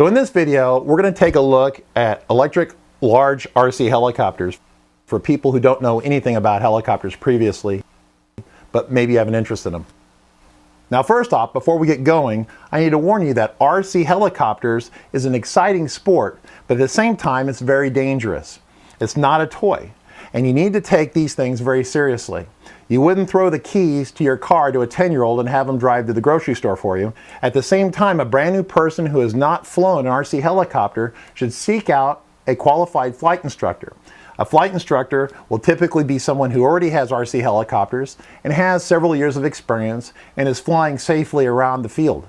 So in this video, we're going to take a look at electric large RC helicopters for people who don't know anything about helicopters previously, but maybe have an interest in them. Now first off, before we get going, I need to warn you that RC helicopters is an exciting sport, but at the same time it's very dangerous. It's not a toy, and you need to take these things very seriously. You wouldn't throw the keys to your car to a 10-year-old and have them drive to the grocery store for you. At the same time, a brand new person who has not flown an RC helicopter should seek out a qualified flight instructor. A flight instructor will typically be someone who already has RC helicopters and has several years of experience and is flying safely around the field.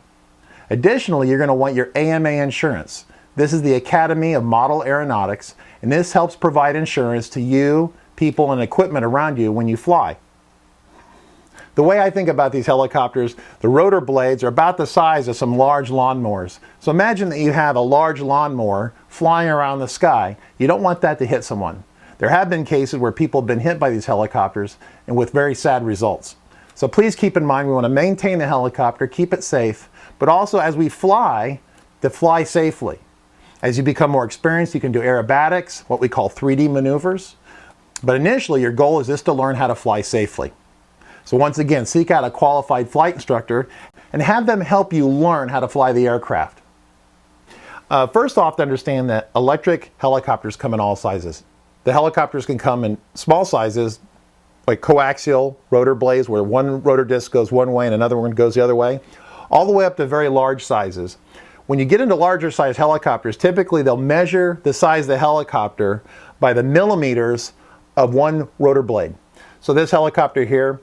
Additionally, you're going to want your AMA insurance. This is the Academy of Model Aeronautics, and this helps provide insurance to you, people, and equipment around you when you fly. The way I think about these helicopters, the rotor blades are about the size of some large lawnmowers. So imagine that you have a large lawnmower flying around the sky. You don't want that to hit someone. There have been cases where people have been hit by these helicopters and with very sad results. So please keep in mind we want to maintain the helicopter, keep it safe, but also as we fly, to fly safely. As you become more experienced, you can do aerobatics, what we call 3D maneuvers. But initially, your goal is just to learn how to fly safely. So once again, seek out a qualified flight instructor and have them help you learn how to fly the aircraft. First off, to understand that electric helicopters come in all sizes. The helicopters can come in small sizes, like coaxial rotor blades, where one rotor disc goes one way and another one goes the other way, all the way up to very large sizes. When you get into larger size helicopters, typically they'll measure the size of the helicopter by the millimeters of one rotor blade. So this helicopter here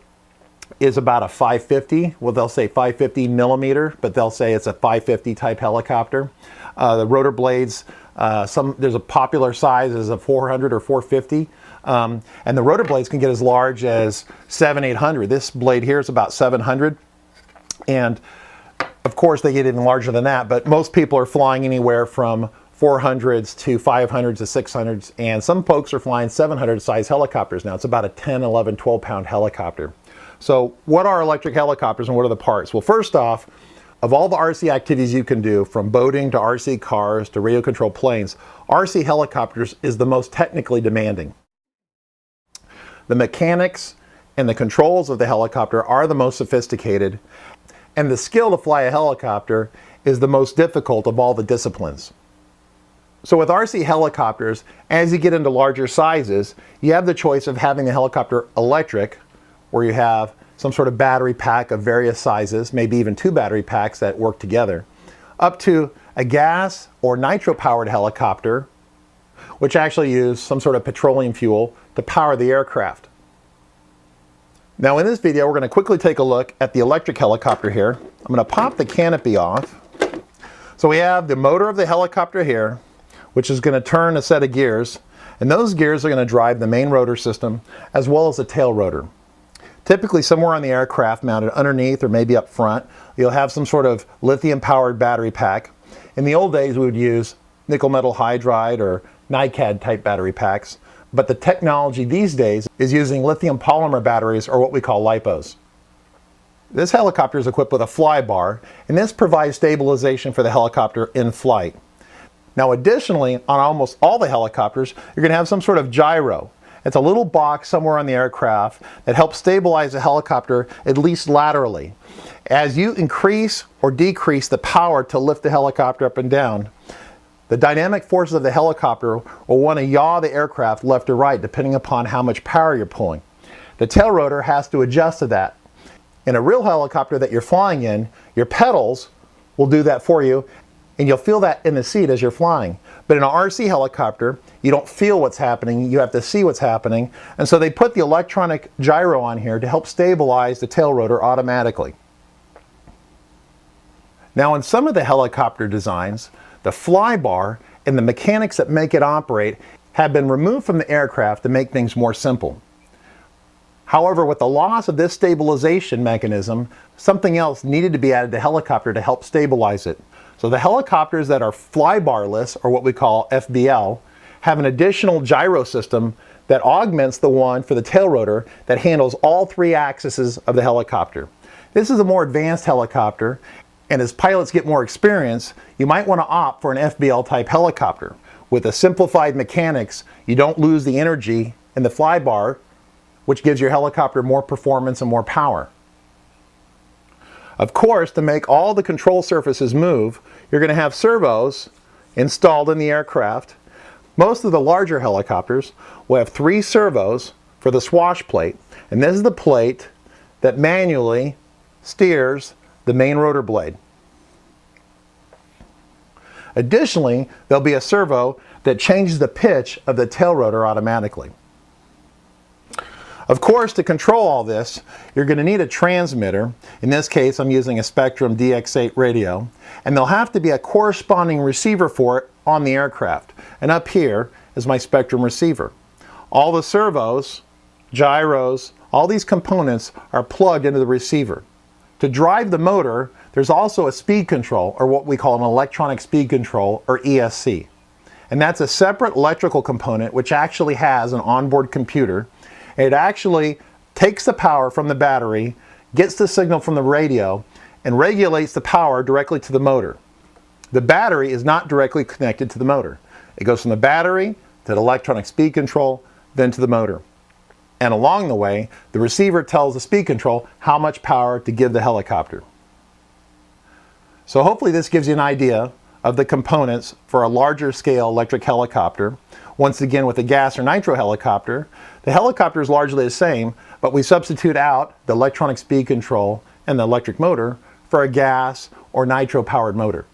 is about a 550. Well, they'll say 550 millimeter, but they'll say it's a 550 type helicopter. The rotor blades, there's a popular size as a 400 or 450. And the rotor blades can get as large as 800. This blade here is about 700. And of course, they get even larger than that, but most people are flying anywhere from 400s to 500s to 600s, and some folks are flying 700 size helicopters now. It's about a 10, 11, 12 pound helicopter. So what are electric helicopters and what are the parts? Well, first off, of all the RC activities you can do, from boating to RC cars to radio controlled planes, RC helicopters is the most technically demanding. The mechanics and the controls of the helicopter are the most sophisticated, and the skill to fly a helicopter is the most difficult of all the disciplines. So with RC helicopters, as you get into larger sizes, you have the choice of having the helicopter electric, where you have some sort of battery pack of various sizes, maybe even two battery packs that work together, up to a gas or nitro-powered helicopter, which actually use some sort of petroleum fuel to power the aircraft. Now in this video, we're going to quickly take a look at the electric helicopter here. I'm going to pop the canopy off. So we have the motor of the helicopter here, which is going to turn a set of gears, and those gears are going to drive the main rotor system as well as the tail rotor. Typically somewhere on the aircraft, mounted underneath or maybe up front, you'll have some sort of lithium-powered battery pack. In the old days, we would use nickel metal hydride or NiCad type battery packs, but the technology these days is using lithium polymer batteries, or what we call LiPos. This helicopter is equipped with a fly bar, and this provides stabilization for the helicopter in flight. Now additionally, on almost all the helicopters, you're going to have some sort of gyro. It's a little box somewhere on the aircraft that helps stabilize the helicopter, at least laterally. As you increase or decrease the power to lift the helicopter up and down, the dynamic forces of the helicopter will want to yaw the aircraft left or right, depending upon how much power you're pulling. The tail rotor has to adjust to that. In a real helicopter that you're flying in, your pedals will do that for you, and you'll feel that in the seat as you're flying. But in an RC helicopter, you don't feel what's happening, you have to see what's happening, and so they put the electronic gyro on here to help stabilize the tail rotor automatically. Now in some of the helicopter designs, the fly bar and the mechanics that make it operate have been removed from the aircraft to make things more simple. However, with the loss of this stabilization mechanism, something else needed to be added to the helicopter to help stabilize it. So the helicopters that are fly barless, or what we call FBL, have an additional gyro system that augments the one for the tail rotor that handles all three axes of the helicopter. This is a more advanced helicopter, And as pilots get more experience, you might want to opt for an FBL type helicopter. With a simplified mechanics, you don't lose the energy in the flybar, which gives your helicopter more performance and more power. Of course, to make all the control surfaces move, you're going to have servos installed in the aircraft. Most of the larger helicopters will have 3 servos for the swash plate, and this is the plate that manually steers the main rotor blade. Additionally, there'll be a servo that changes the pitch of the tail rotor automatically. Of course, to control all this, you're going to need a transmitter. In this case, I'm using a Spectrum DX8 radio, and there'll have to be a corresponding receiver for it on the aircraft. And up here is my Spectrum receiver. All the servos, gyros, all these components are plugged into the receiver. To drive the motor, there's also a speed control, or what we call an electronic speed control, or ESC. And that's a separate electrical component which actually has an onboard computer. It actually takes the power from the battery, gets the signal from the radio, and regulates the power directly to the motor. The battery is not directly connected to the motor. It goes from the battery to the electronic speed control, then to the motor. And along the way, the receiver tells the speed control how much power to give the helicopter. So hopefully this gives you an idea of the components for a larger scale electric helicopter. Once again, with a gas or nitro helicopter, the helicopter is largely the same, but we substitute out the electronic speed control and the electric motor for a gas or nitro powered motor.